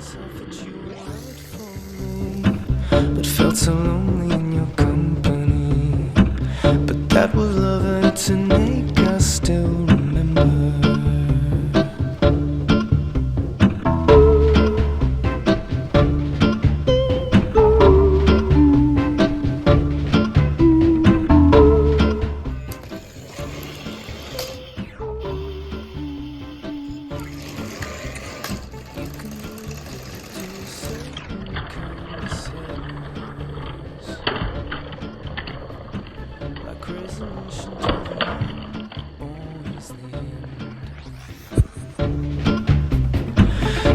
myself that you were right for me, but felt so lonely in your company. But that was love and to make us still remember.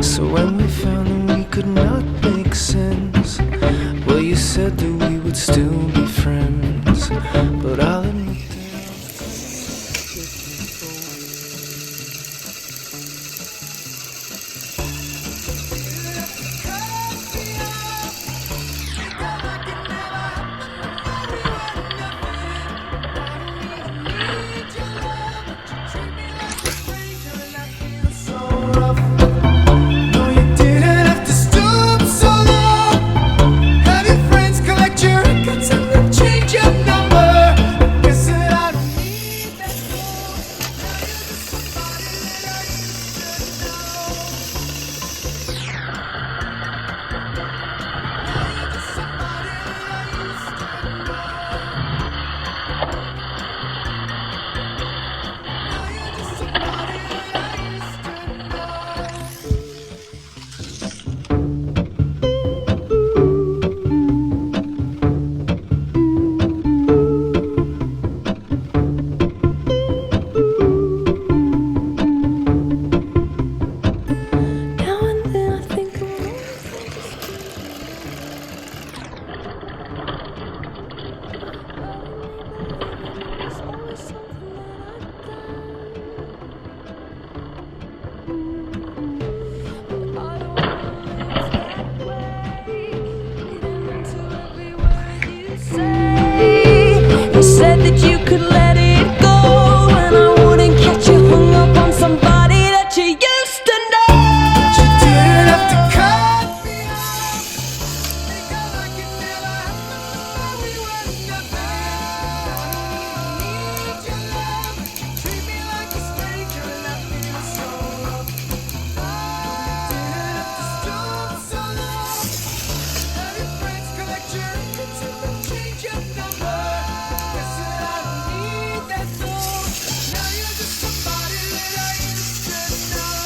So when we found that we could not make sense, well, you said that we would still be friends. But I'll admit that you said that you could let it go, and I wouldn't catch you hung up on somebody that you used to know. but you didn't have to cut me off, because I could never happen. We were nothing. I need your love. You treat me like a stranger, and I feel so rough. You didn't have to stop so long. Have your friends collect your records and then change your number. Guess that I don't need that phone. Now you're just somebody that I used to know. Somebody,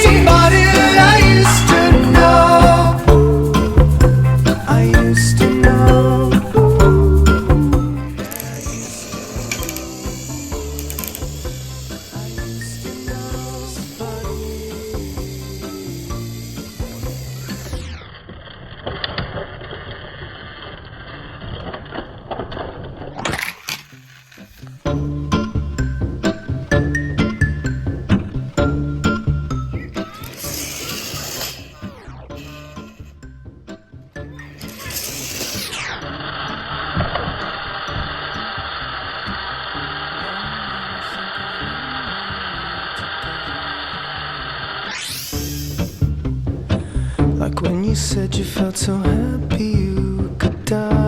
somebody that I used to know. I used to know. Like when you said you felt so happy you could die.